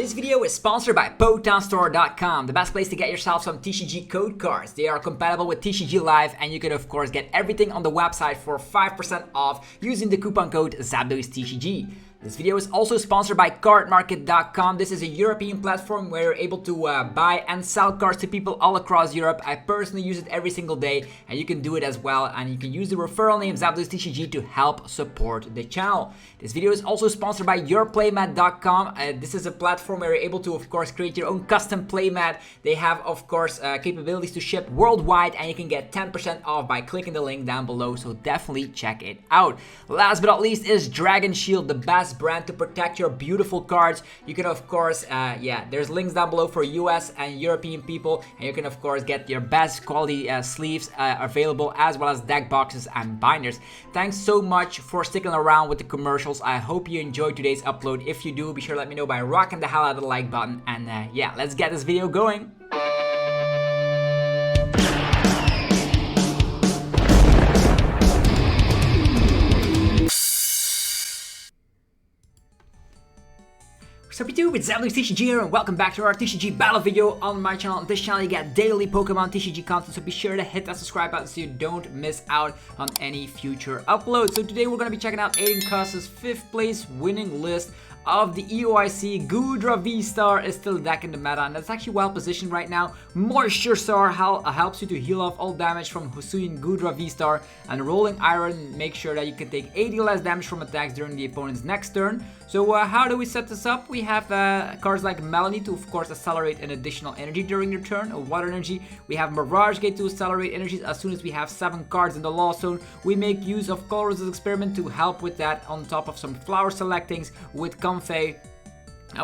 This video is sponsored by PokemonStore.com, the best place to get yourself some TCG code cards. They are compatible with TCG Live, and you can of course get everything on the website for 5% off using the coupon code ZapDoesTCG. This video is also sponsored by cardmarket.com. This is a European platform where you're able to buy and sell cards to people all across Europe. I personally use it every single day, and you can do it as well. And you can use the referral name ZapDoesTCG to help support the channel. This video is also sponsored by yourplaymat.com. This is a platform where you're able to, of course, create your own custom playmat. They have, of course, capabilities to ship worldwide, and you can get 10% off by clicking the link down below. So definitely check it out. Last but not least is Dragon Shield, the best brand to protect your beautiful cards. You can of course there's links down below for US and European people, and you can of course get your best quality sleeves available, as well as deck boxes and binders. Thanks so much for sticking around with the commercials. I hope you enjoyed today's upload. If you do, be sure to let me know by rocking the hell out of the like button, and let's get this video going. Sup YouTube, it's ZapDoesTCG here, and welcome back to our TCG battle video on my channel. On this channel you get daily Pokemon TCG content, so be sure to hit that subscribe button so you don't miss out on any future uploads. So today we're going to be checking out Aidan Khus's 5th place winning list of the EUIC. Goodra VSTAR is still deck in the meta, and that's actually well positioned right now. Moisture Star helps you to heal off all damage from Hisuian Goodra VSTAR, and Rolling Iron makes sure that you can take 80 less damage from attacks during the opponent's next turn. So how do we set this up? We have cards like Melony to, of course, accelerate an additional energy during your turn, a water energy. We have Mirage Gate to accelerate energies as soon as we have 7 cards in the Lost Zone. We make use of Colress' experiment to help with that, on top of some flower selectings with Comfey.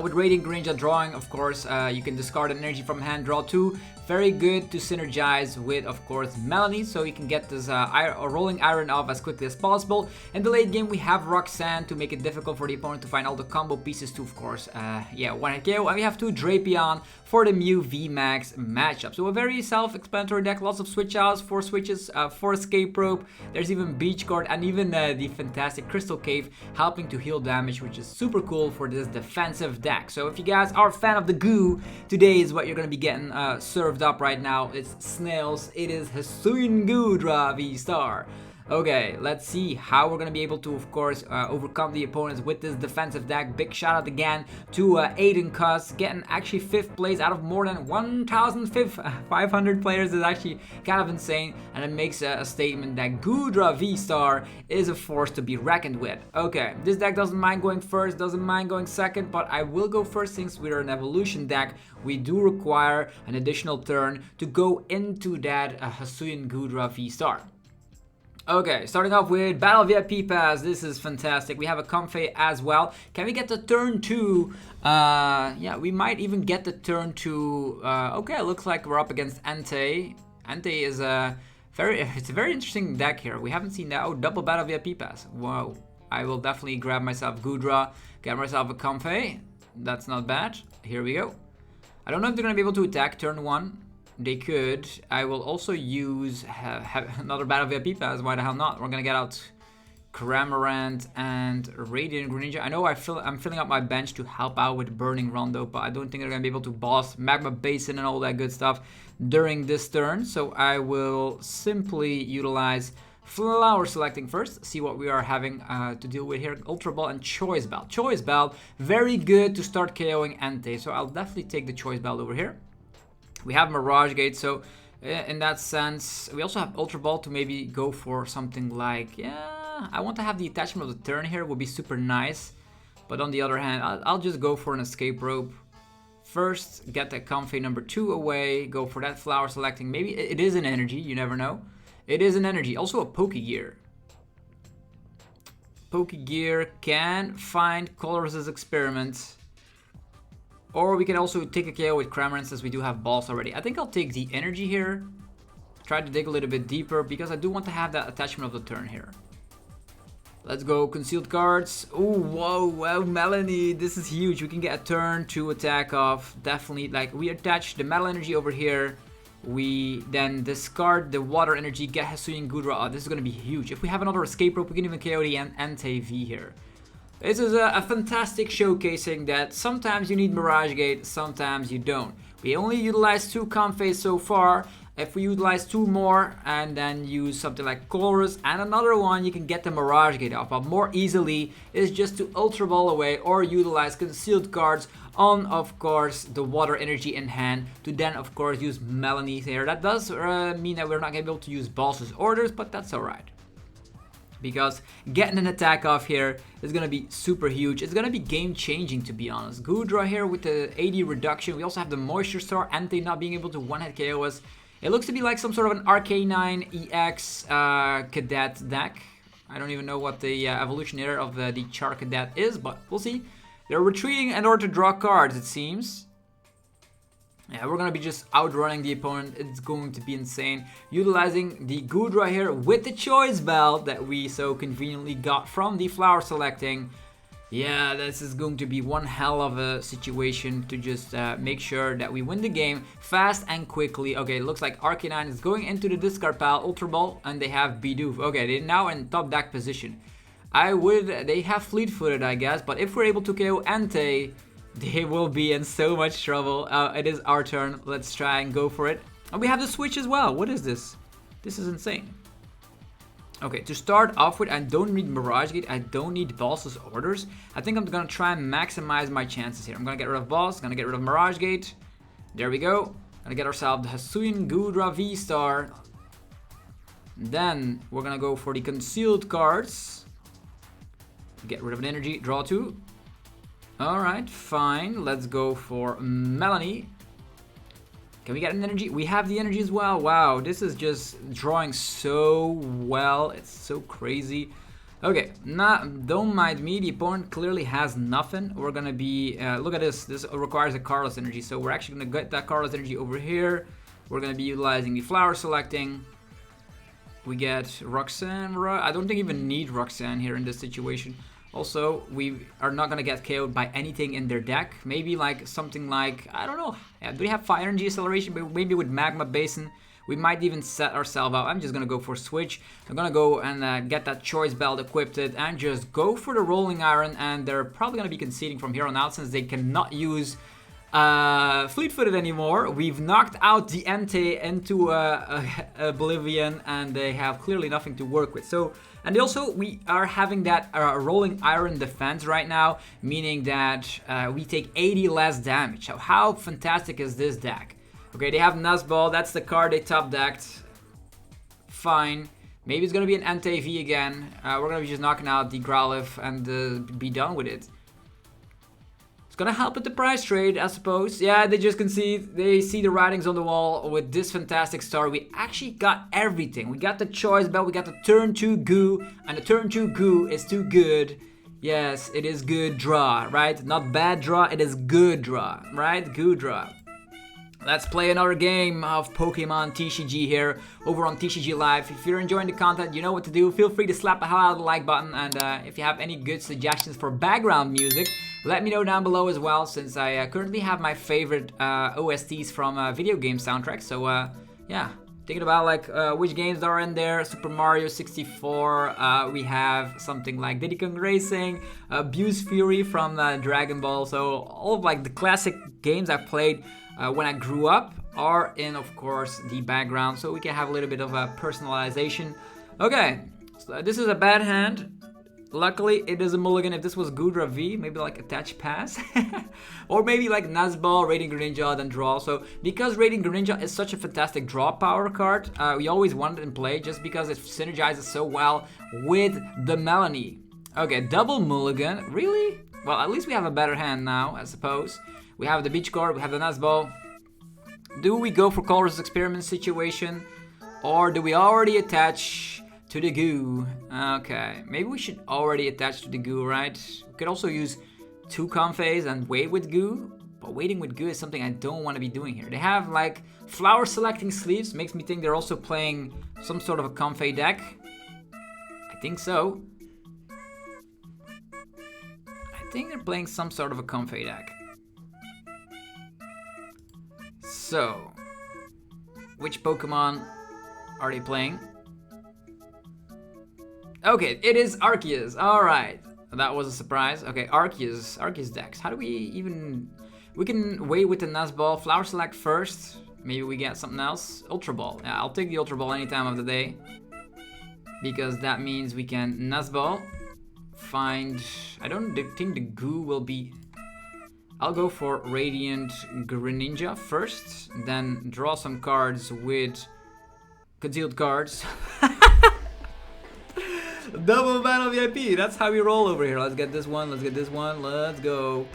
With Radiant Greninja drawing, of course, you can discard an energy from hand, draw 2. Very good to synergize with, of course, Melony, so you can get this Rolling Iron off as quickly as possible. In the late game, we have Roxanne to make it difficult for the opponent to find all the combo pieces to, of course, one-hit KO. And we have 2 Drapion for the Mew VMAX matchup. So a very self-explanatory deck, lots of switch outs, 4 switches, 4 Escape Rope. There's even Beach Guard, and even the fantastic Crystal Cave helping to heal damage, which is super cool for this defensive deck. So if you guys are a fan of the goo, today is what you're going to be getting served up right now. It's snails. It is Hisuian Goodra VSTAR. Okay, let's see how we're going to be able to, of course, overcome the opponents with this defensive deck. Big shout out again to Aidan Khus, getting actually 5th place out of more than 1,500 players. Is actually kind of insane, and it makes a statement that Goodra VSTAR is a force to be reckoned with. Okay, this deck doesn't mind going first, doesn't mind going second, but I will go first since we're an evolution deck. We do require an additional turn to go into that Hisuian Goodra VSTAR. Okay, starting off with Battle VIP Pass. This is fantastic. We have a Comfey as well. Can we get the turn 2? Yeah, we might even get the turn 2. Okay, looks like we're up against Entei. Entei is it's a very interesting deck here. We haven't seen that. Oh, double Battle VIP Pass. Whoa. I will definitely grab myself Goodra, get myself a Comfey. That's not bad. Here we go. I don't know if they're going to be able to attack turn 1. They could. I will also use another Battle VIP Pass. Why the hell not? We're gonna get out Cramorant and Radiant Greninja. I know I'm filling up my bench to help out with Burning Rondo, but I don't think they're gonna be able to boss Magma Basin and all that good stuff during this turn. So I will simply utilize Flower Selecting first, see what we are having to deal with here. Ultra Ball and Choice Belt. Choice Belt, very good to start KOing Entei. So I'll definitely take the Choice Belt over here. We have Mirage Gate, so in that sense, we also have Ultra Ball to maybe go for something like, I want to have the attachment of the turn here, would be super nice. But on the other hand, I'll just go for an Escape Rope. First, get that Comfey number 2 away, go for that Flower Selecting. Maybe it is an energy, you never know. It is an energy, also a Pokegear. Pokegear can find Colress' experiment. Or we can also take a KO with Cramorant since we do have balls already. I think I'll take the energy here. Try to dig a little bit deeper because I do want to have that attachment of the turn here. Let's go concealed cards. Oh, whoa, wow, Melony. This is huge. We can get a turn 2 attack off. Definitely, like, we attach the metal energy over here. We then discard the water energy, get Hisuian Goodra. Oh, this is going to be huge. If we have another Escape Rope, we can even KO the Entei V here. This is a fantastic showcasing that sometimes you need Mirage Gate, sometimes you don't. We only utilized 2 Comfeys so far. If we utilize 2 more and then use something like Colress and another one, you can get the Mirage Gate off. But more easily is just to Ultra Ball away or utilize concealed cards on, of course, the water energy in hand to then, of course, use Melony here. That does mean that we're not able to use Boss's orders, but that's alright. Because getting an attack off here is going to be super huge. It's going to be game changing, to be honest. Goodra here with the 80 reduction. We also have the Moisture Star, Entei not being able to one-hit KO us. It looks to be like some sort of an Arcanine EX Cadet deck. I don't even know what the evolution here of the Char Cadet is, but we'll see. They're retreating in order to draw cards, it seems. Yeah, we're going to be just outrunning the opponent. It's going to be insane. Utilizing the Goodra here with the Choice Belt that we so conveniently got from the flower selecting. Yeah, this is going to be one hell of a situation to just make sure that we win the game fast and quickly. Okay, it looks like Arcanine is going into the discard pile, Ultra Ball, and they have Bidoof. Okay, they're now in top deck position. They have fleet-footed, I guess, but if we're able to KO Entei, they will be in so much trouble. It is our turn. Let's try and go for it. And we have the switch as well. What is this? This is insane. Okay, to start off with, I don't need Mirage Gate. I don't need Boss's orders. I think I'm going to try and maximize my chances here. I'm going to get rid of Boss. Going to get rid of Mirage Gate. There we go. Going to get ourselves the Hisuian Goodra VSTAR. Then we're going to go for the concealed cards. Get rid of an energy. Draw 2. Alright, fine. Let's go for Melony. Can we get an energy? We have the energy as well. Wow, this is just drawing so well. It's so crazy. Okay, don't mind me. The opponent clearly has nothing. We're gonna be... look at this. This requires a Carlos energy. So we're actually gonna get that Carlos energy over here. We're gonna be utilizing the flower selecting. We get Roxanne. I don't think even need Roxanne here in this situation. Also, we are not going to get KO'd by anything in their deck. Maybe like something like, I don't know. Yeah, do we have Fire Energy Acceleration? Maybe with Magma Basin. We might even set ourselves up. I'm just going to go for Switch. I'm going to go and get that Choice Belt equipped and just go for the Rolling Iron. And they're probably going to be conceding from here on out since they cannot use Fleet-Footed anymore. We've knocked out the Entei into Oblivion and they have clearly nothing to work with. So, and also we are having that Rolling Iron defense right now, meaning that we take 80 less damage. So how fantastic is this deck? Okay, they have Nuzball. That's the card they top decked. Fine. Maybe it's gonna be an Entei V again. We're gonna be just knocking out the Growlithe and be done with it. It's gonna help with the price trade, I suppose. Yeah, they just concede. They see the writings on the wall with this fantastic start. We actually got everything. We got the Choice Belt, we got the turn 2 Goo, and the turn 2 Goo is too good. Yes, it is good draw, right? Not bad draw, it is good draw, right? Good draw. Let's play another game of Pokemon TCG here over on TCG Live. If you're enjoying the content, you know what to do. Feel free to slap the hell out of the like button. And if you have any good suggestions for background music, let me know down below as well, since I currently have my favorite OSTs from video game soundtracks. So yeah, thinking about like which games are in there. Super Mario 64, we have something like Diddy Kong Racing, Abuse Fury from Dragon Ball. So all of like the classic games I've played when I grew up are in, of course, the background, so we can have a little bit of a personalization. Okay, so this is a bad hand. Luckily, it is a mulligan. If this was Goodra V, maybe like attach pass. Or maybe like Nuzball, Radiant Greninja, then draw. So because Radiant Greninja is such a fantastic draw power card, we always want it in play just because it synergizes so well with the Melony. Okay, double mulligan, really? Well, at least we have a better hand now, I suppose. We have the Beach Core, we have the Nuzball. Do we go for Colress Experiment situation? Or do we already attach to the Goo? Okay, maybe we should already attach to the Goo, right? We could also use 2 Comfeys and wait with Goo. But waiting with Goo is something I don't want to be doing here. They have like flower selecting sleeves. Makes me think they're also playing some sort of a Comfey deck. I think so. I think they're playing some sort of a Comfey deck. So, which Pokemon are they playing? Okay, it is Arceus. Alright. That was a surprise. Okay, Arceus decks. How do we even... We can wait with the Nest Ball. Flower Select first. Maybe we get something else. Ultra Ball. Yeah, I'll take the Ultra Ball any time of the day. Because that means we can Nest Ball. Find... I don't think the goo will be... I'll go for Radiant Greninja first. Then draw some cards with concealed cards. Double Battle VIP. That's how we roll over here. Let's get this one. Let's get this one. Let's go.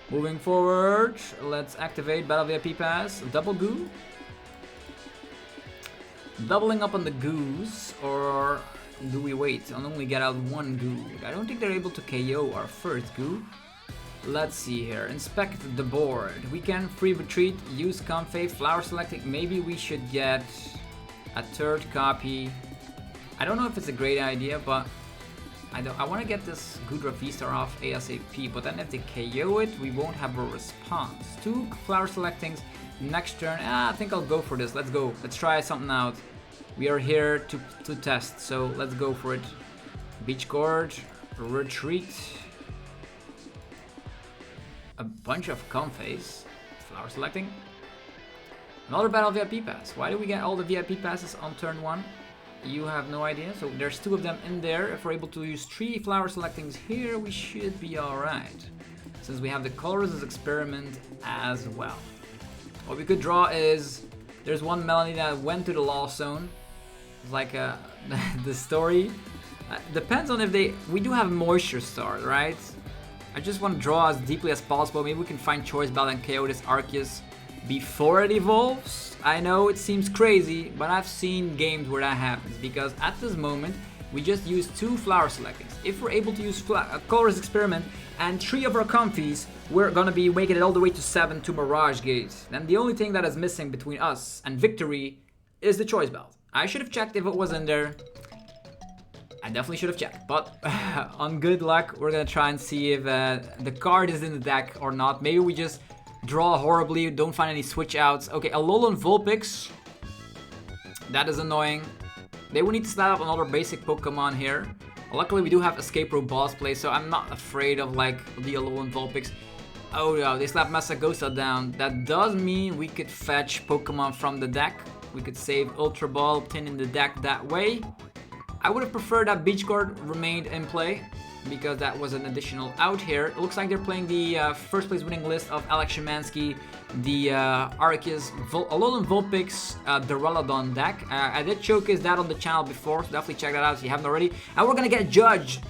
Moving forward. Let's activate Battle VIP Pass. Double goo. Doubling up on the goos. Or do we wait and only get out one goo? I don't think they're able to KO our first goo. Let's see here. Inspect the board. We can free retreat. Use Comfey. Flower selecting. Maybe we should get a third copy. I don't know if it's a great idea, but I want to get this Goodra VSTAR off ASAP, but then if they KO it, we won't have a response. 2 flower selectings next turn. I think I'll go for this. Let's go. Let's try something out. We are here to test, so let's go for it. Beach Court, retreat. A bunch of Comfeys. Flower selecting. Another Battle VIP Pass. Why do we get all the VIP Passes on turn 1? You have no idea. So there's 2 of them in there. If we're able to use 3 flower selectings here, we should be alright. Since we have the Colress experiment as well. What we could draw is... There's one Melony that went to the Lost Zone. It's like the story. Depends on if they... We do have Moisture Star, right? I just want to draw as deeply as possible. Maybe we can find Choice Belt and KO this Arceus before it evolves. I know it seems crazy, but I've seen games where that happens, because at this moment we just use 2 flower selectings. If we're able to use a Colress experiment and 3 of our Comfeys, we're gonna be making it all the way to 7 to Mirage Gate. Then the only thing that is missing between us and victory is the Choice Belt. I should have checked if it was in there. I definitely should have checked, but on good luck, we're gonna try and see if the card is in the deck or not. Maybe we just draw horribly, don't find any switch outs. Okay, Alolan Vulpix. That is annoying. They will need to slap up another basic Pokemon here. Luckily, we do have Escape Rope Boss Play, so I'm not afraid of like the Alolan Vulpix. Oh yeah, they slap Masagosa down. That does mean we could fetch Pokemon from the deck. We could save Ultra Ball, tin in the deck that way. I would have preferred that Beach Guard remained in play, because that was an additional out here. It looks like they're playing the first place winning list of Alex Szymanski, the Arceus, Alolan Vulpix, Duraludon deck. I did showcase that on the channel before, so definitely check that out if you haven't already. And we're gonna get judged.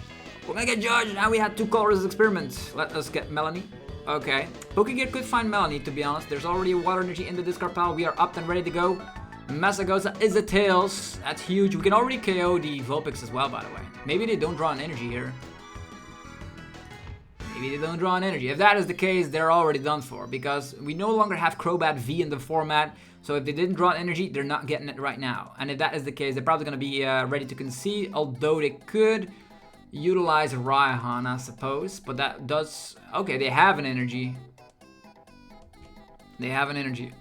We're gonna get judged. Now we had 2 Colress experiments. Let us get Melony. Okay. Pokegear could find Melony, to be honest. There's already Water Energy in the discard pile. We are up and ready to go. Masagosa is a Tails. That's huge. We can already KO the Vulpix as well, by the way. Maybe they don't draw an energy here. Maybe they don't draw an energy. If that is the case, they're already done for, because we no longer have Crobat V in the format. So if they didn't draw an energy, they're not getting it right now. And if that is the case, they're probably going to be ready to concede, although they could utilize Raihan, I suppose. But that does... Okay, they have an energy. They have an energy.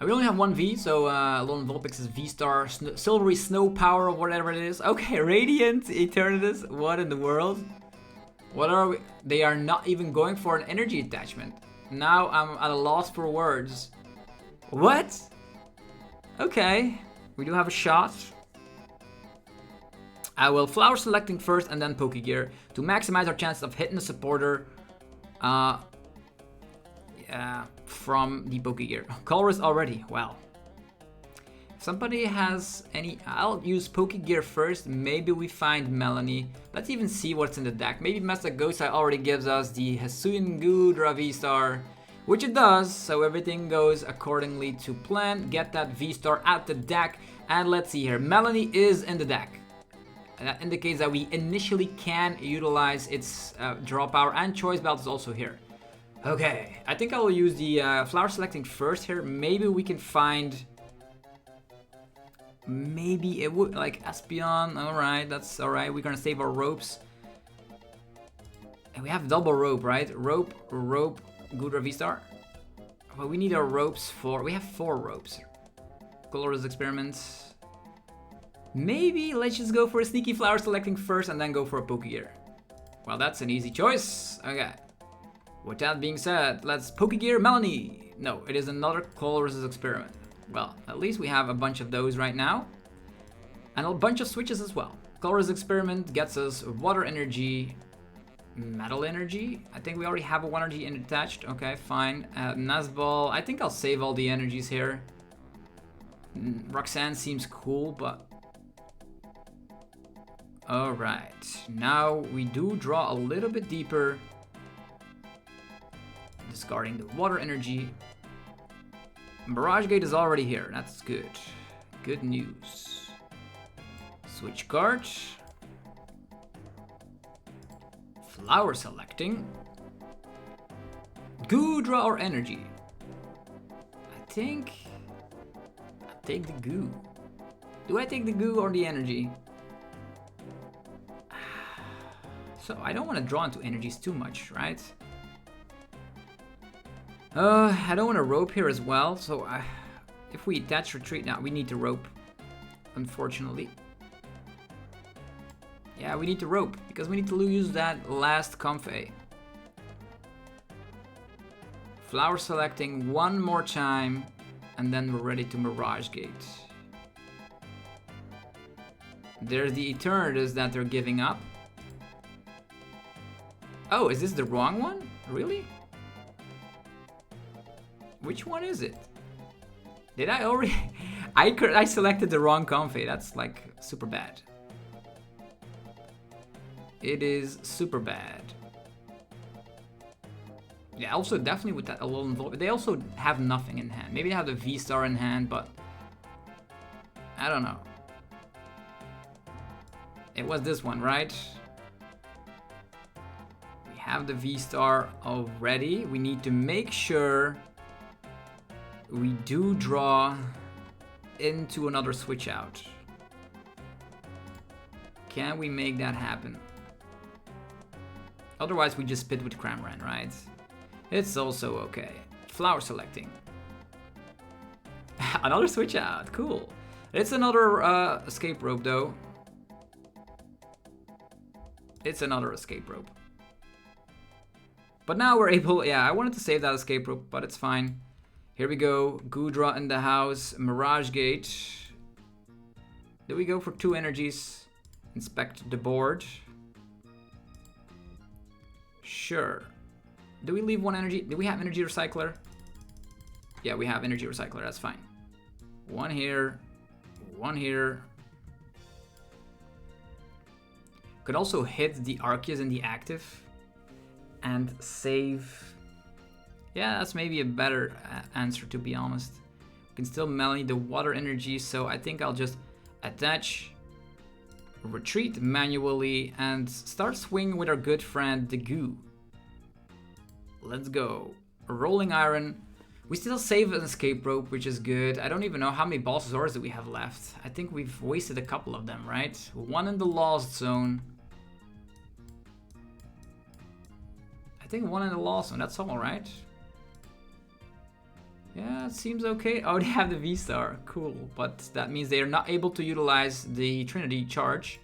We only have 1 V, so Alolan Vulpix is V-Star, Silvery Snow Power, or whatever it is. Okay, Radiant Eternatus. What in the world? What are we? They are not even going for an energy attachment. Now I'm at a loss for words. What? Okay, we do have a shot. I will flower selecting first and then Pokegear to maximize our chance of hitting the supporter from the Pokegear. Colress already, wow. If somebody has any, I'll use Pokegear first. Maybe we find Melony. Let's even see what's in the deck. Maybe Masagosa already gives us the Hisuian Goodra V-Star, which it does, so everything goes accordingly to plan. Get that V-Star out the deck, and let's see here. Melony is in the deck. And that indicates that we initially can utilize its draw power, and Choice Belt is also here. Okay, I think I will use the flower selecting first here. Maybe we can find... Maybe it would, like Espeon. Alright, that's alright. We're gonna save our ropes. And we have double rope, right? Rope, Goodra V-Star. But we need our ropes for... We have 4 ropes. Colorless experiments. Maybe let's just go for a sneaky flower selecting first and then go for a Pokegear. Well, that's an easy choice. Okay. With that being said, let's Pokegear Melony. No, it is another Colress experiment. Well, at least we have a bunch of those right now. And a bunch of switches as well. Colress experiment gets us water energy, metal energy. I think we already have a 1 energy attached. Okay, fine. Nazball. I think I'll save all the energies here. Roxanne seems cool, but... Alright. Now we do draw a little bit deeper. Discarding the water energy. Mirage Gate is already here. That's good. Good news. Switch card. Flower selecting. Goodra or energy? I think I'll take the goo. Do I take the goo or the energy? So I don't want to draw into energies too much, right? I don't want to rope here as well, so if we attach retreat now, we need to rope, unfortunately. Yeah, we need to rope, because we need to use that last Comfey. Flower selecting one more time, and then we're ready to Mirage Gate. There's the Eternatus that they're giving up. Oh, is this the wrong one? Really? Which one is it? Did I already... I selected the wrong Comfey. That's like super bad. It is super bad. Yeah, also definitely with that Alolan Vulpix. They also have nothing in hand. Maybe they have the V-Star in hand, but... I don't know. It was this one, right? We have the V-Star already. We need to make sure... we do draw into another switch out. Can we make that happen? Otherwise we just spit with Cramorant, right? It's also okay. Flower selecting. Another switch out, cool. It's another escape rope though. It's another escape rope. But now we're able, yeah, I wanted to save that escape rope, but it's fine. Here we go, Goodra in the house, Mirage Gate. Do we go for 2 energies? Inspect the board. Sure. Do we leave 1 energy? Do we have energy recycler? Yeah, we have energy recycler, that's fine. 1 here, 1 here. Could also hit the Arceus in the active and save. Yeah, that's maybe a better answer, to be honest. We can still Melony the water energy, so I think I'll just attach, retreat manually, and start swinging with our good friend, the goo. Let's go. Rolling Iron. We still save an escape rope, which is good. I don't even know how many Balsasaurs do we have left. I think we've wasted a couple of them, right? 1 in the Lost Zone. I think 1 in the Lost Zone, that's all, right? Yeah, it seems okay. Oh, they have the V-Star. Cool. But that means they are not able to utilize the Trinity charge.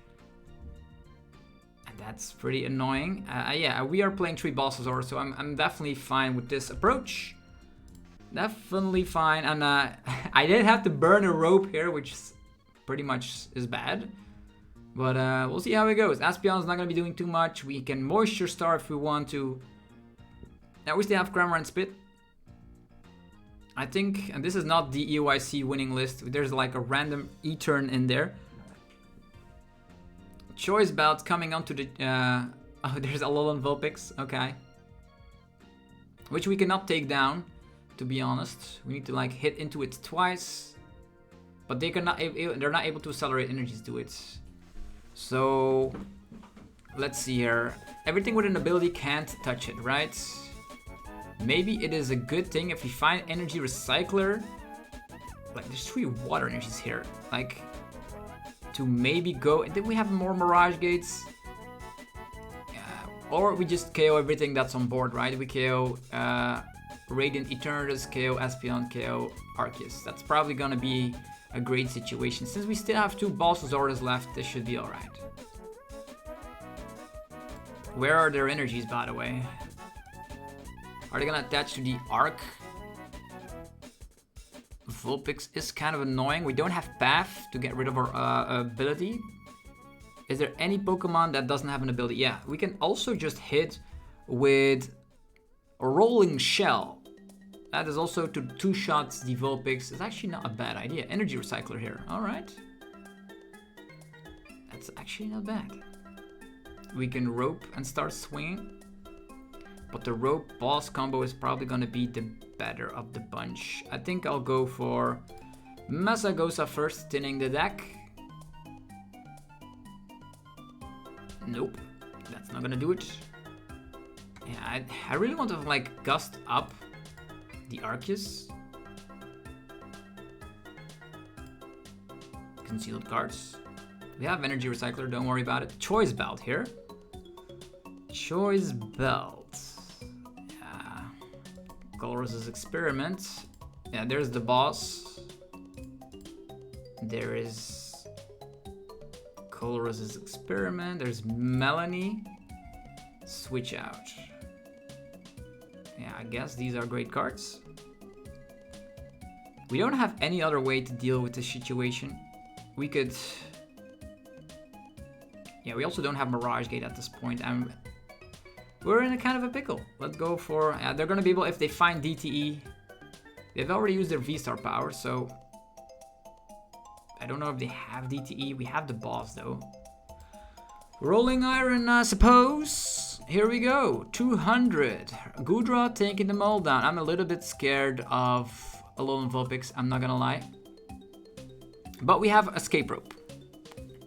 And that's pretty annoying. Yeah, we are playing 3 Balsasaurs, so I'm definitely fine with this approach. Definitely fine. And I did have to burn a rope here, which pretty much is bad. But we'll see how it goes. Espeon's not going to be doing too much. We can Moisture Star if we want to. Now we still have Cramorant Spit. I think, and this is not the EUIC winning list, there's like a random E-turn in there. Choice Belt coming onto the... oh, there's Alolan Vulpix, okay. Which we cannot take down, to be honest. We need to like hit into it twice. But they're not able to accelerate energies to it. So, let's see here. Everything with an ability can't touch it, right? Maybe it is a good thing if we find energy recycler. Like there's 3 water energies here. Like to maybe go. Did we have more Mirage Gates? Or we just KO everything that's on board, right? We KO Radiant Eternatus, KO Espeon, KO Arceus. That's probably gonna be a great situation. Since we still have 2 Balsasaurus left, this should be alright. Where are their energies, by the way? Are they gonna attach to the Arc? Vulpix is kind of annoying. We don't have Path to get rid of our ability. Is there any Pokemon that doesn't have an ability? Yeah, we can also just hit with a Rolling Shell. That is also to 2-shots the Vulpix. It's actually not a bad idea. Energy Recycler here. Alright. That's actually not bad. We can Rope and start swinging. But the Rope Boss combo is probably going to be the better of the bunch. I think I'll go for Masagosa first, thinning the deck. Nope, that's not gonna do it. Yeah, I really want to like gust up the Arceus. Concealed cards. We have Energy Recycler, don't worry about it. Choice Belt here. Choice Belt. Yeah. Colress's Experiment. Yeah, there's the boss. There is Colress's Experiment. There's Melony. Switch out. Yeah, I guess these are great cards. We don't have any other way to deal with this situation. We could... Yeah, we also don't have Mirage Gate at this point. And we're in a kind of a pickle. Let's go for... they're going to be able, if they find DTE... They've already used their V-Star power, so... I don't know if they have DTE. We have the boss though. Rolling Iron, I suppose. Here we go. 200. Goodra taking them all down. I'm a little bit scared of Alolan Vulpix, I'm not gonna lie. But we have Escape Rope.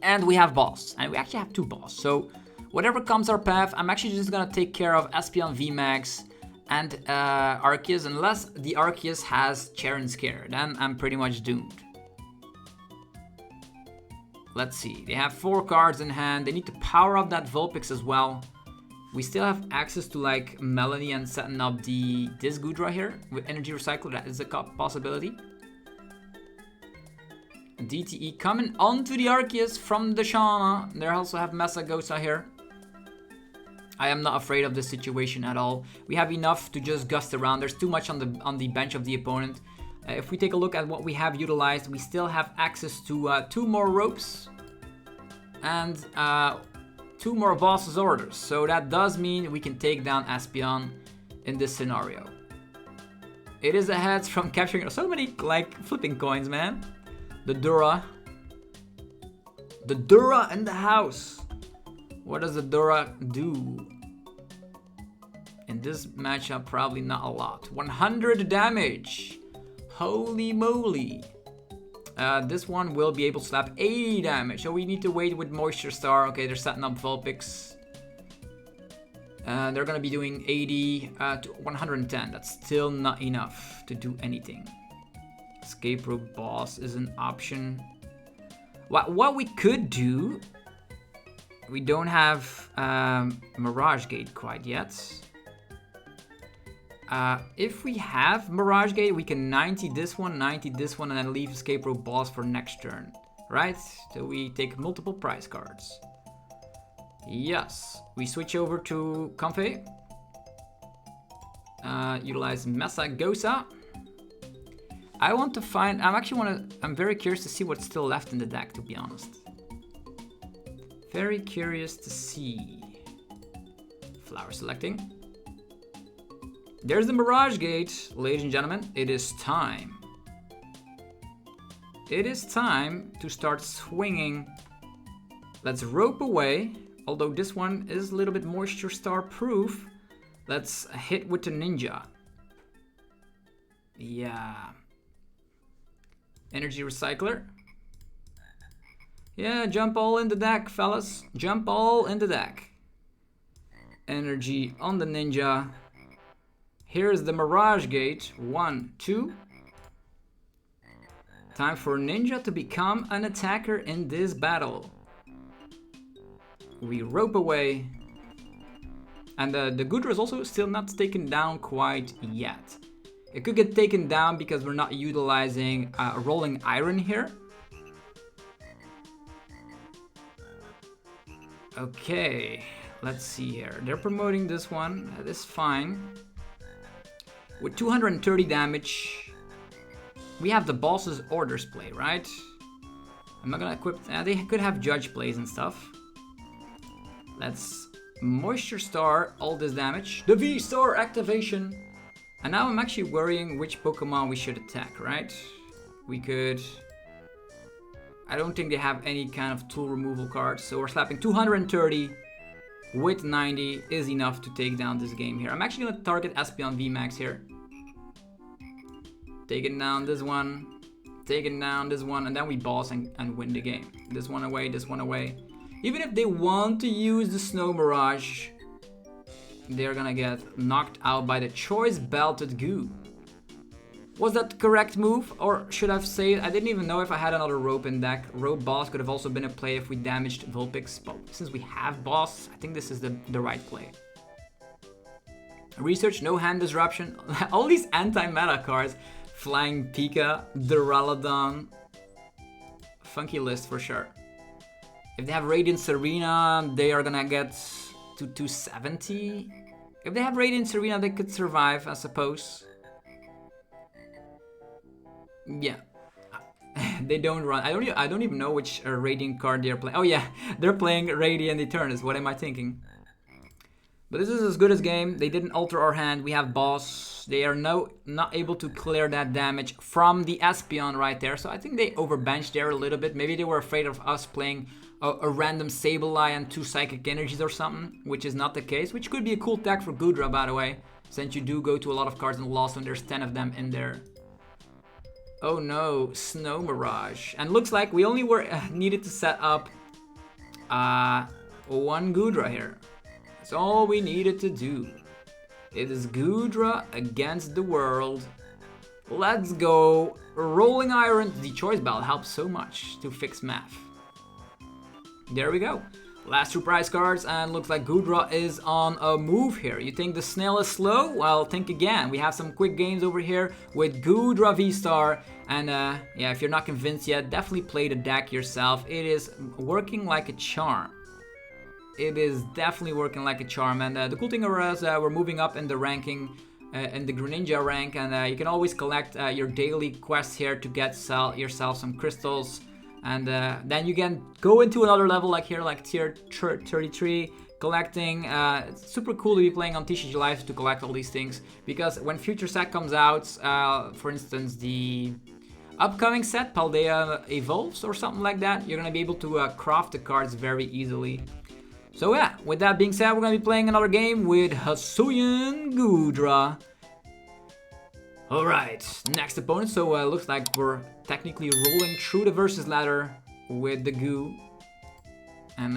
And we have boss. And we actually have 2 boss. So whatever comes our path, I'm actually just gonna take care of Espeon VMAX and Arceus. Unless the Arceus has Cheren Scare. Then I'm pretty much doomed. Let's see, they have 4 cards in hand. They need to power up that Vulpix as well. We still have access to like Melony and setting up this Goodra here with Energy Recycler. That is a possibility. DTE coming onto the Arceus from the Shauna. They also have Masagosa here. I am not afraid of this situation at all. We have enough to just gust around. There's too much on the bench of the opponent. If we take a look at what we have utilized, we still have access to 2 more ropes and 2 more boss's orders. So that does mean we can take down Espeon in this scenario. It is a heads from capturing so many like flipping coins, man. The Dura in the house. What does the Dura do? In this matchup, probably not a lot. 100 damage. Holy moly. This one will be able to slap 80 damage. So we need to wait with Moisture Star. Okay, they're setting up Vulpix. They're going to be doing 80 to 110. That's still not enough to do anything. Escape Rope Boss is an option. What we could do... We don't have Mirage Gate quite yet. If we have Mirage Gate, we can 90 this one, and then leave Escape Rope Boss for next turn. Right? So we take multiple prize cards. Yes. We switch over to Comfey. Utilize Masagosa. I want to find... I'm very curious to see what's still left in the deck, to be honest. Very curious to see. Flower selecting. There's the Mirage Gate, ladies and gentlemen. It is time. It is time to start swinging. Let's rope away. Although this one is a little bit Moisture Star proof. Let's hit with the Ninja. Yeah. Energy Recycler. Yeah, jump all in the deck, fellas. Jump all in the deck. Energy on the Ninja. Here's the Mirage Gate. 1, 2. Time for Ninja to become an attacker in this battle. We rope away. And the Goodra is also still not taken down quite yet. It could get taken down because we're not utilizing Rolling Iron here. Okay, Let's see here. They're promoting this one. That is fine. With 230 damage, we have the boss's orders play, right? I'm not gonna equip... they could have judge plays and stuff. Let's Moisture Star all this damage. The V-Star activation. And now I'm actually worrying which Pokemon we should attack, right? We could... I don't think they have any kind of tool removal cards, so we're slapping 230 with 90 is enough to take down this game here. I'm actually gonna target Espeon VMAX here. Taking down this one, taking down this one, and then we boss and win the game. This one away, this one away. Even if they want to use the Snow Mirage, they're gonna get knocked out by the Choice Belted Goo. Was that the correct move, or should I have saved? I didn't even know if I had another Rope in deck. Rope Boss could have also been a play if we damaged Vulpix, but since we have Boss, I think this is the right play. Research, no hand disruption. All these anti-meta cards. Flying Pika, Duraludon. Funky list for sure. If they have Radiant Serena, they are gonna get to 270. If they have Radiant Serena, they could survive, I suppose. Yeah. They don't run. I don't even know which Radiant card they're playing. Oh yeah, they're playing Radiant Eternus. What am I thinking? But this is as good as game. They didn't alter our hand. We have boss. They are not able to clear that damage from the Espeon right there. So I think they overbenched there a little bit. Maybe they were afraid of us playing a random Sableye and 2 Psychic Energies or something, which is not the case. Which could be a cool tech for Goodra, by the way, since you do go to a lot of cards in Lost when there's 10 of them in there. Oh no, Snow Mirage. And looks like we only needed to set up one Goodra here. That's all we needed to do. It is Goodra against the world. Let's go. Rolling Iron. The Choice Belt helps so much to fix math. There we go. Last 2 prize cards, and looks like Goodra is on a move here. You think the snail is slow? Well, think again. We have some quick games over here with Goodra VSTAR. And yeah, if you're not convinced yet, definitely play the deck yourself. It is working like a charm. It is definitely working like a charm, and the cool thing is we're moving up in the ranking, in the Greninja rank, and you can always collect your daily quests here to get yourself some crystals, and then you can go into another level like here, like tier 33, collecting. It's super cool to be playing on TCG Live to collect all these things, because when future set comes out, for instance the upcoming set, Paldea Evolves or something like that, you're going to be able to craft the cards very easily. So yeah, with that being said, we're going to be playing another game with Hisuian Goodra. Alright, next opponent. So it looks like we're technically rolling through the versus ladder with the goo. And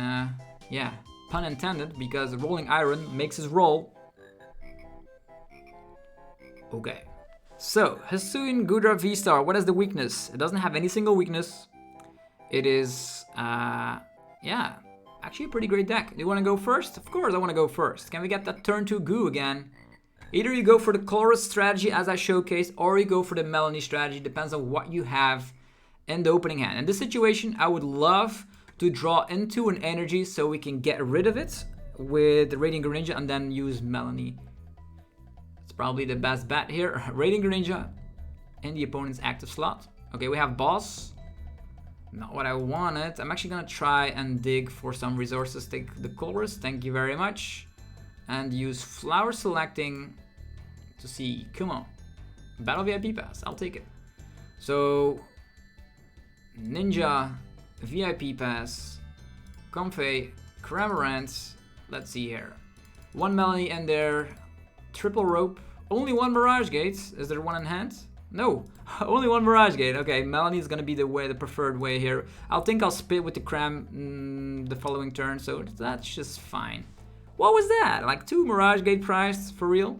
yeah, pun intended, because Rolling Iron makes us roll. Okay, so Hisuian Goodra VSTAR, what is the weakness? It doesn't have any single weakness. It is, yeah, actually a pretty great deck. Do you want to go first? Of course I want to go first. Can we get that turn 2 goo again? Either you go for the Colress strategy as I showcased, or you go for the Melony strategy. Depends on what you have in the opening hand. In this situation, I would love to draw into an energy so we can get rid of it with the Radiant Greninja and then use Melony. It's probably the best bet here. Radiant Greninja in the opponent's active slot. Okay, we have boss. Not what I wanted. I'm actually gonna try and dig for some resources. Take the Colress, thank you very much. And use flower selecting to see. Come on. Battle VIP Pass, I'll take it. So, Ninja VIP Pass, Comfey, Cramorant. Let's see here. 1 Melony in there. Triple Rope. Only 1 Mirage Gate. Is there one in hand? No, only 1 Mirage Gate. Okay, Melony is gonna be the preferred way here. I'll spit with the Cram the following turn, so that's just fine. What was that? Like 2 Mirage Gate priced, for real?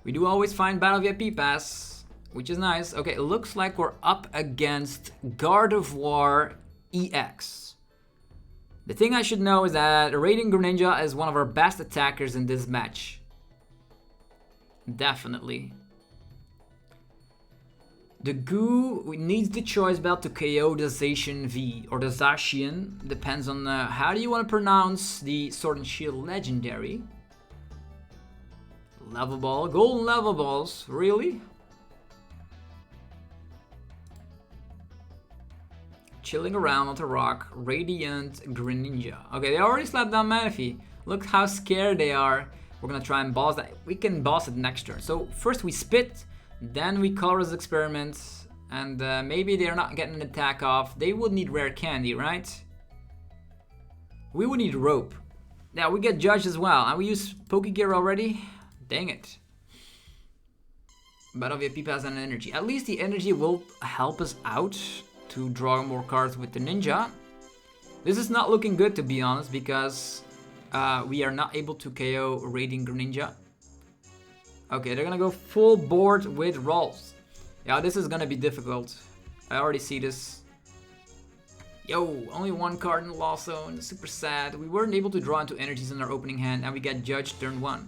We do always find Battle VIP Pass, which is nice. Okay, it looks like we're up against Gardevoir EX. The thing I should know is that Radiant Greninja is one of our best attackers in this match. Definitely. The Goo needs the choice belt to KO the Zacian V, or the Zacian, depends on how do you want to pronounce the Sword and Shield legendary. Level ball, golden level balls, really? Chilling around on the rock, Radiant Greninja. Okay, they already slapped down Manaphy. Look how scared they are. We're gonna try and boss that. We can boss it next turn. So first we spit, then we Colress experiment, and maybe they're not getting an attack off. They would need rare candy, right? We would need rope. Yeah, we get judged as well. And we use Pokegear already? Dang it. Battle VIP Pass and energy. At least the energy will help us out to draw more cards with the ninja. This is not looking good, to be honest, because we are not able to KO Radiant Greninja. Okay, they're gonna go full board with rolls. Yeah, this is gonna be difficult. I already see this. Yo, only one card in the lost zone. Super sad. We weren't able to draw into energies in our opening hand, and we get judged turn 1.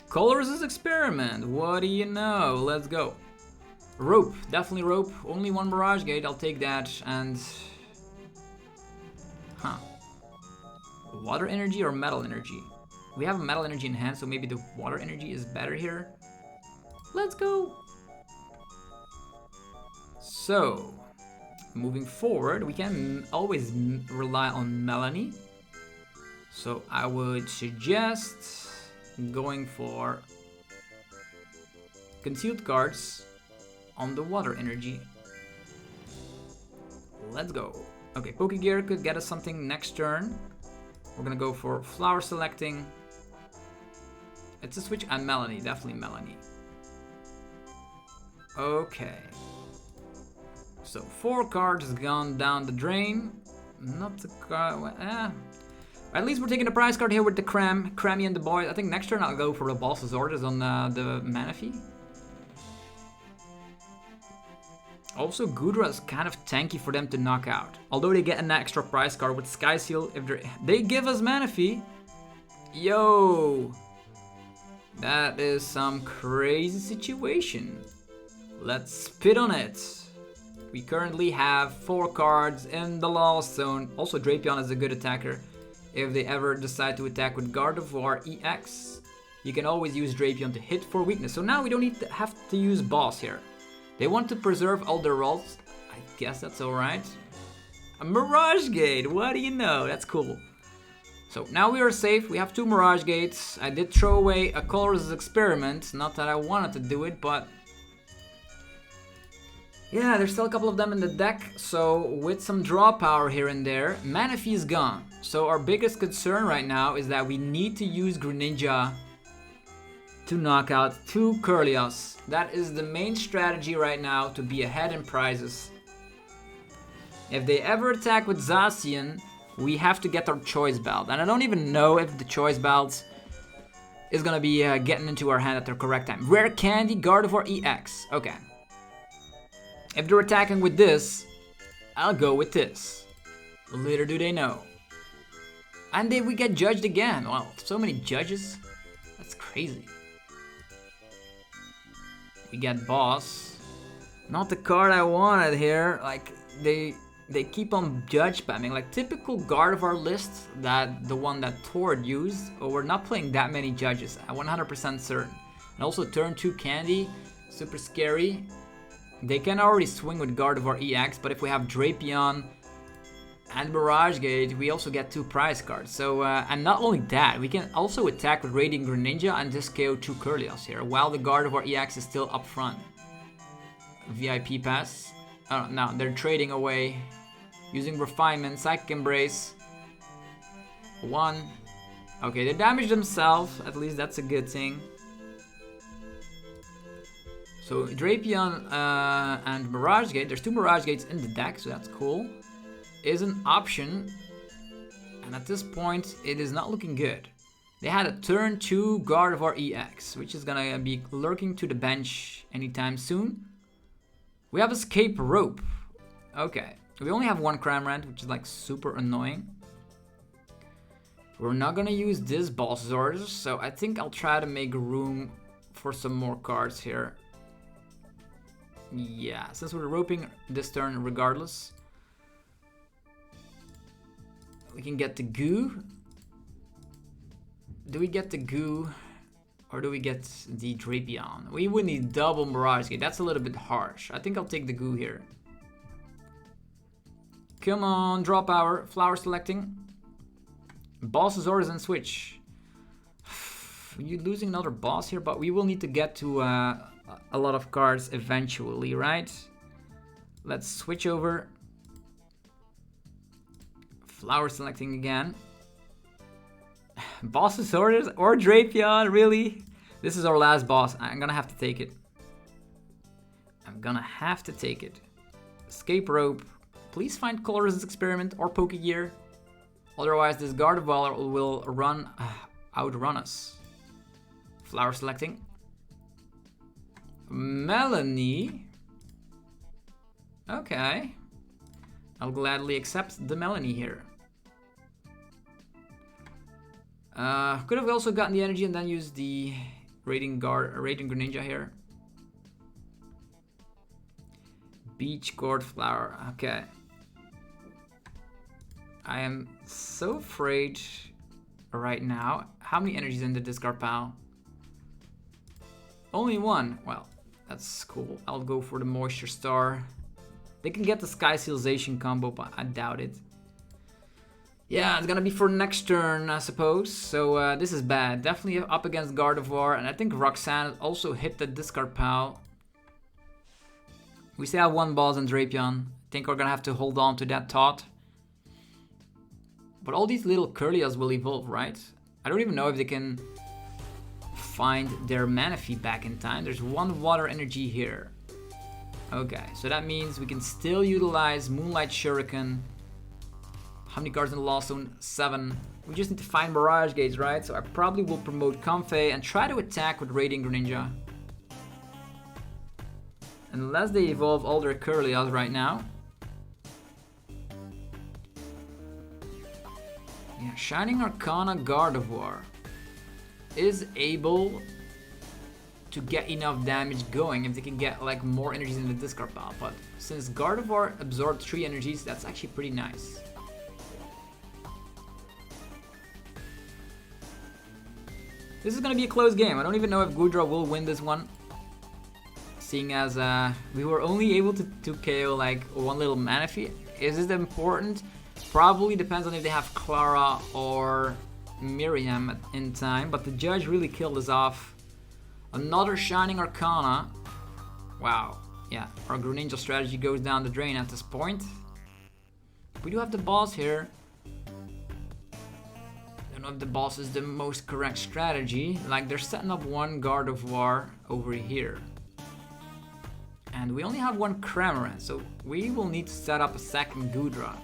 Colress' experiment. What do you know? Let's go. Rope, definitely rope. Only one Mirage Gate. I'll take that. And water energy or metal energy? We have a metal energy in hand, so maybe the water energy is better here. Let's go. So, moving forward, we can always rely on Melony. So I would suggest going for concealed cards on the water energy. Let's go. Okay, Pokegear could get us something next turn. We're gonna go for flower selecting. It's a switch and Melony, definitely Melony. Okay. So 4 cards gone down the drain. Not the card. At least we're taking the prize card here with the Crammy and the boys. I think next turn I'll go for the boss's orders on the Manaphy. Also, Goodra is kind of tanky for them to knock out. Although they get an extra prize card with Sky Seal if they give us Manaphy. Yo! That is some crazy situation. Let's spit on it. We currently have 4 cards in the lost zone. Also, Drapion is a good attacker. If they ever decide to attack with Gardevoir EX, you can always use Drapion to hit for weakness. So now we don't have to use boss here. They want to preserve all their rolls. I guess that's alright. A Mirage Gate, what do you know? That's cool. So now we are safe. We have 2 Mirage Gates. I did throw away a Colress experiment. Not that I wanted to do it, but yeah, there's still a couple of them in the deck. So with some draw power here and there, Manaphy is gone. So our biggest concern right now is that we need to use Greninja to knock out 2 Curlios. That is the main strategy right now to be ahead in prizes. If they ever attack with Zacian, we have to get our choice belt. And I don't even know if the choice belt is gonna be getting into our hand at the correct time. Rare Candy, Gardevoir EX. Okay. If they're attacking with this, I'll go with this. Little do they know. And then we get judged again. Wow, so many judges. That's crazy. We get boss. Not the card I wanted here. Like, they keep on judge spamming. Like, typical Gardevoir list, that the one that Tord used. Oh, we're not playing that many judges. I'm 100% certain. And also turn 2 Candy. Super scary. They can already swing with Gardevoir EX, but if we have Drapion and Mirage Gate, we also get 2 prize cards. So, and not only that, we can also attack with Radiant Greninja and just KO 2 Curlios here, while the Gardevoir EX is still up front. VIP Pass. Oh, no, they're trading away. Using Refinement, Psychic Embrace. 1. Okay, they damaged themselves, at least that's a good thing. So Drapion and Mirage Gate, there's 2 Mirage Gates in the deck, so that's cool, is an option. And at this point, it is not looking good. They had a turn 2 Gardevoir EX, which is gonna be lurking to the bench anytime soon. We have Escape Rope. Okay, we only have 1 Cramorant, which is like super annoying. We're not gonna use this boss's orders, so I think I'll try to make room for some more cards here. Yeah, since we're roping this turn regardless, we can get the goo. Do we get the goo or do we get the Drapion? We would need double Mirage Gate. That's a little bit harsh. I think I'll take the goo here. Come on, draw power, flower selecting. Boss's orders and switch. You're losing another boss here, but we will need to get to a lot of cards eventually, right? Let's switch over. Flower selecting again. Boss's orders or Drapion, really? This is our last boss. I'm gonna have to take it. I'm gonna have to take it. Escape Rope. Please find Colress Experiment or Pokegear. Otherwise, this Gardevoir will outrun us. Flower selecting. Melony. Okay. I'll gladly accept the Melony here. Could have also gotten the energy and then used the Radiant Greninja here. Beach Gourd Flower. Okay. I am so afraid right now. How many energies in the discard pile? Only one. Well, that's cool. I'll go for the Moisture Star. They can get the Sky Sealization combo, but I doubt it. Yeah, it's gonna be for next turn, I suppose. So this is bad. Definitely up against Gardevoir, and I think Roxanne also hit the discard pile. We still have one boss in Drapion. I think we're gonna have to hold on to that thought. But all these little Curlias will evolve, right? I don't even know if they can find their Manaphy back in time. There's one water energy here. Okay, so that means we can still utilize Moonlight Shuriken. How many cards in the Lost Zone? 7. We just need to find Mirage Gates, right? So I probably will promote Comfey and try to attack with Radiant Greninja. Unless they evolve all their Curlias right now. Yeah, Shining Arcana Gardevoir is able to get enough damage going if they can get like more energies in the discard pile. But since Gardevoir absorbed 3 energies, that's actually pretty nice. This is gonna be a close game. I don't even know if Goodra will win this one. Seeing as we were only able to KO like one little Manaphy. Is it important? Probably depends on if they have Clara or Miriam in time. But the judge really killed us off. Another Shining Arcana. Wow. Yeah, our Greninja strategy goes down the drain at this point. We do have the boss here. Don't know if the boss is the most correct strategy. Like, they're setting up one Gardevoir over here. And we only have one Cramorant, so we will need to set up a second Goodra.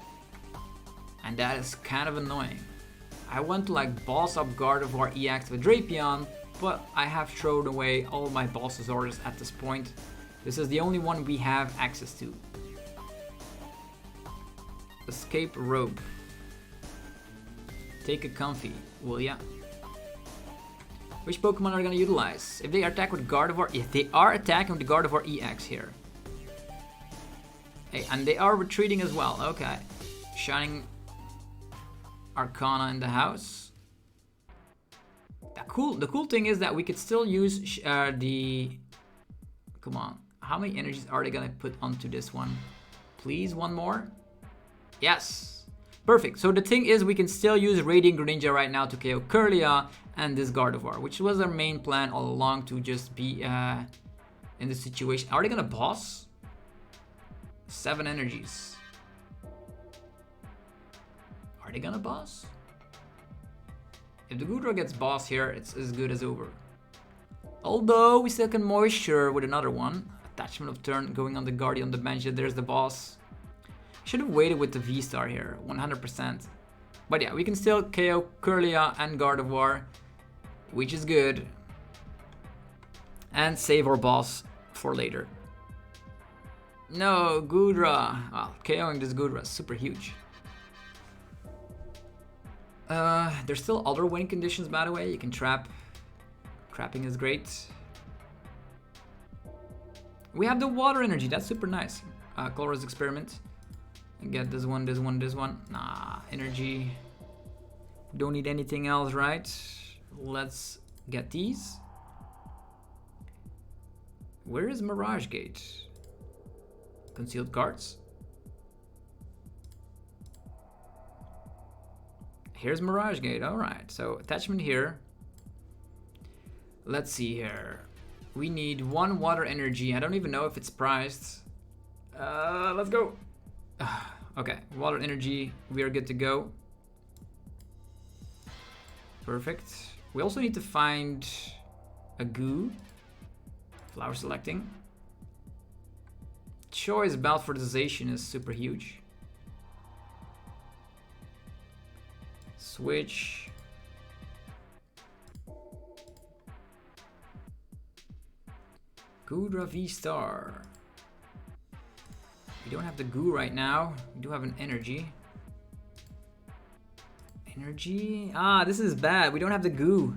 And that is kind of annoying. I want to like boss up Gardevoir EX with Drapion, but I have thrown away all my boss's orders at this point. This is the only one we have access to. Escape Rope. Take a Comfey, will ya? Which Pokemon are gonna utilize? If they attack with Gardevoir, if they are attacking with the Gardevoir EX here. Hey, and they are retreating as well, okay. Shining Arcana in the house. The cool thing is that we could still use the... Come on, how many energies are they gonna put onto this one? Please, one more? Yes, perfect. So the thing is we can still use Radiant Greninja right now to KO Curlia and this Gardevoir, which was our main plan all along, to just be in this situation. Are they gonna boss? 7 energies. Are they gonna boss? If the Goodra gets boss here, it's as good as over. Although we still can Moisture with another one. Attachment of turn going on the Guardian Dimension. There's the boss. Should have waited with the V-Star here, 100%. But yeah, we can still KO Curlia and Gardevoir, which is good. And save our boss for later. No, Goodra. Well, KOing this Goodra is super huge. There's still other win conditions, by the way. You can trap. Trapping is great. We have the water energy. That's super nice. Colress experiment. Get this one, this one, this one. Nah, energy. Don't need anything else, right? Let's get these. Where is Mirage Gate? Concealed cards. Here's Mirage Gate. Alright, so attachment here. Let's see here. We need 1 water energy. I don't even know if it's priced. Let's go. Okay, water energy. We are good to go. Perfect. We also need to find a goo. Flower selecting. Choice about fertilization is super huge. Switch. Goodra VSTAR. We don't have the goo right now. We do have an energy. Energy? Ah, this is bad. We don't have the goo.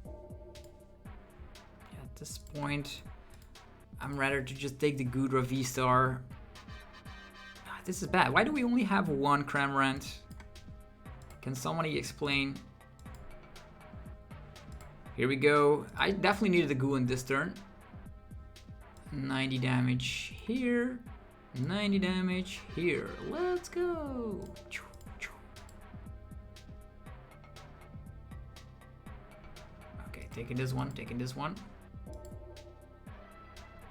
At this point, I'm rather to just take the Goodra VSTAR. Ah, this is bad. Why do we only have 1 Cramorant? Can somebody explain? Here we go. I definitely needed the goo in this turn. 90 damage here. 90 damage here. Let's go. Okay, taking this one, taking this one.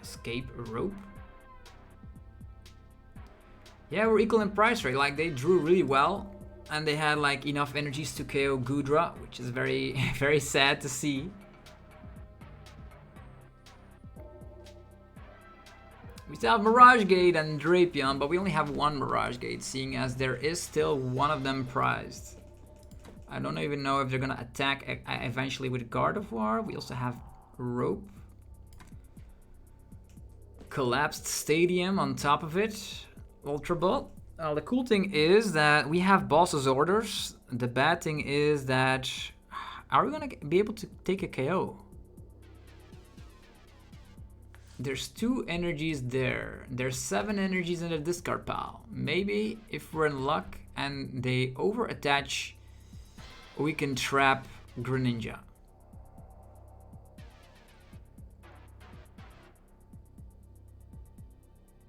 Escape Rope. Yeah, we're equal in price rate. Like, they drew really well. And they had like enough energies to KO Goodra, which is very, very sad to see. We still have Mirage Gate and Drapion, but we only have 1 Mirage Gate, seeing as there is still one of them prized. I don't even know if they're gonna attack eventually with Gardevoir. We also have Rope. Collapsed Stadium on top of it. Ultra Ball. The cool thing is that we have boss's orders. The bad thing is that, are we gonna be able to take a KO? There's 2 energies there. There's 7 energies in the discard pile. Maybe if we're in luck and they over attach, we can trap Greninja.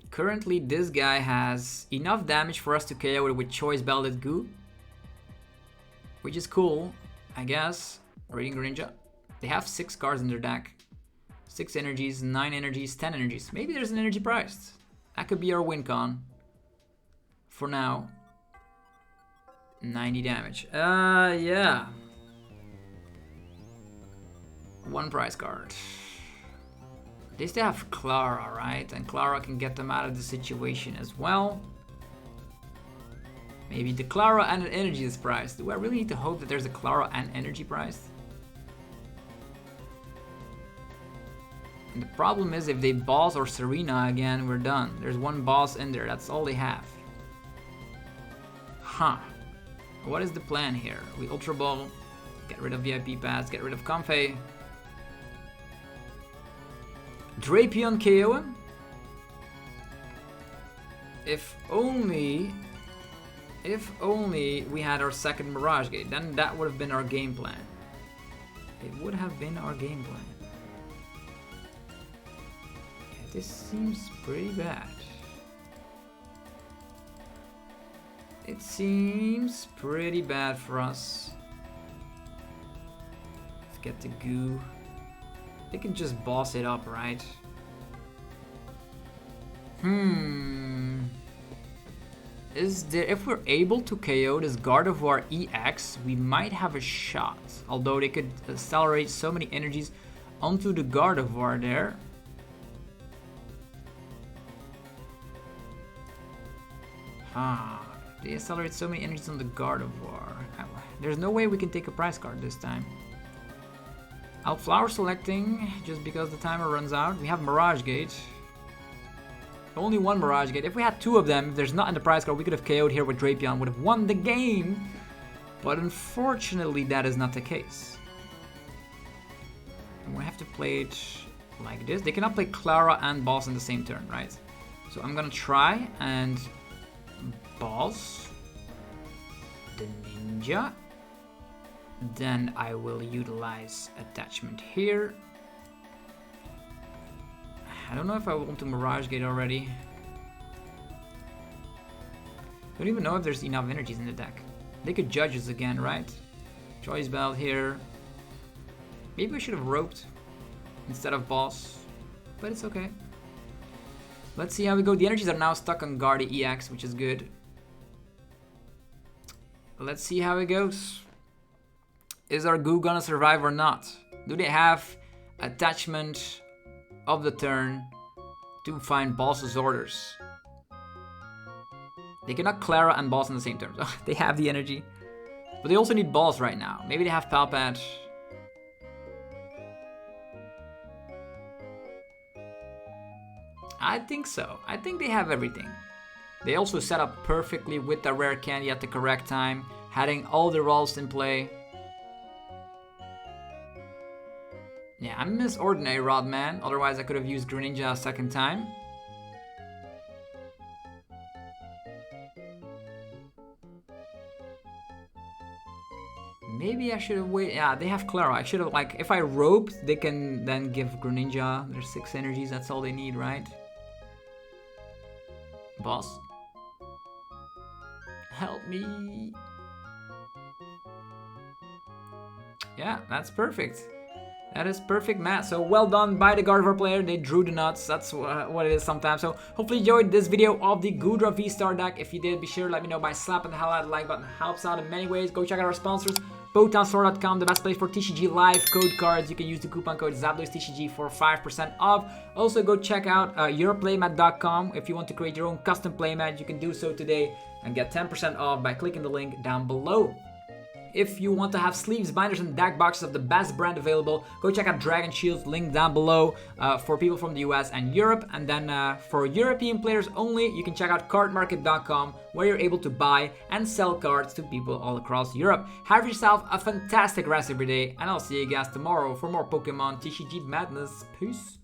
Currently, this guy has enough damage for us to KO it with Choice Belted Goo, which is cool, I guess. Radiant Greninja. They have 6 cards in their deck. 6 energies, 9 energies, 10 energies. Maybe there's an energy priced. That could be our win con. For now. 90 damage. Yeah. 1 prize card. They still have Clara, right? And Clara can get them out of the situation as well. Maybe the Clara and an energy is priced. Do I really need to hope that there's a Clara and energy priced? And the problem is if they boss or Serena again, we're done. There's 1 boss in there. That's all they have. Huh. What is the plan here? We Ultra Ball, get rid of VIP Pass, get rid of Comfey. Drapion KO him? If only we had our second Mirage Gate, then that would have been our game plan. It would have been our game plan. Yeah, this seems pretty bad. It seems pretty bad for us. Let's get the goo. They can just boss it up, right? Is there, if we're able to KO this Gardevoir EX, we might have a shot. Although they could accelerate so many energies onto the Gardevoir there. They accelerate so many energies on the Gardevoir. There's no way we can take a prize card this time. I'll flower selecting just because the timer runs out. We have Mirage Gate. Only 1 Mirage Gate. If we had 2 of them, if there's not in the prize card, we could have KO'd here with Drapion, would have won the game. But unfortunately, that is not the case. And we have to play it like this. They cannot play Clara and Boss in the same turn, right? So I'm gonna try and Boss the Ninja. Then I will utilize attachment here. I don't know if I want to Mirage Gate already. Don't even know if there's enough energies in the deck. They could judge us again, right? Choice Belt here. Maybe we should have roped instead of Boss, but it's okay. Let's see how we go. The energies are now stuck on Guardi EX, which is good. Let's see how it goes. Is our goo gonna survive or not? Do they have attachment of the turn to find Boss's orders? They cannot Clara and Boss in the same turn. So they have the energy. But they also need Boss right now. Maybe they have Palpad. I think so. I think they have everything. They also set up perfectly with the rare candy at the correct time, having all the rolls in play. Yeah, I miss Ordinary Rod, man. Otherwise, I could have used Greninja a second time. Maybe I should have waited. Yeah, they have Clara. I should have, like, if I roped, they can then give Greninja their 6 energies. That's all they need, right? Boss. Help me. Yeah, that's perfect. That is perfect, Matt. So well done by the Gardevoir player. They drew the nuts. That's what it is sometimes. So hopefully you enjoyed this video of the Goodra VSTAR deck. If you did, be sure to let me know by slapping the hell out of the like button. It helps out in many ways. Go check out our sponsors. BotanStore.com, the best place for TCG live code cards. You can use the coupon code TCG for 5% off. Also, go check out yourplaymat.com. If you want to create your own custom playmat, you can do so today and get 10% off by clicking the link down below. If you want to have sleeves, binders, and deck boxes of the best brand available, go check out Dragon Shield, link down below for people from the US and Europe. And then for European players only, you can check out cardmarket.com, where you're able to buy and sell cards to people all across Europe. Have yourself a fantastic rest of your day, and I'll see you guys tomorrow for more Pokemon TCG madness. Peace.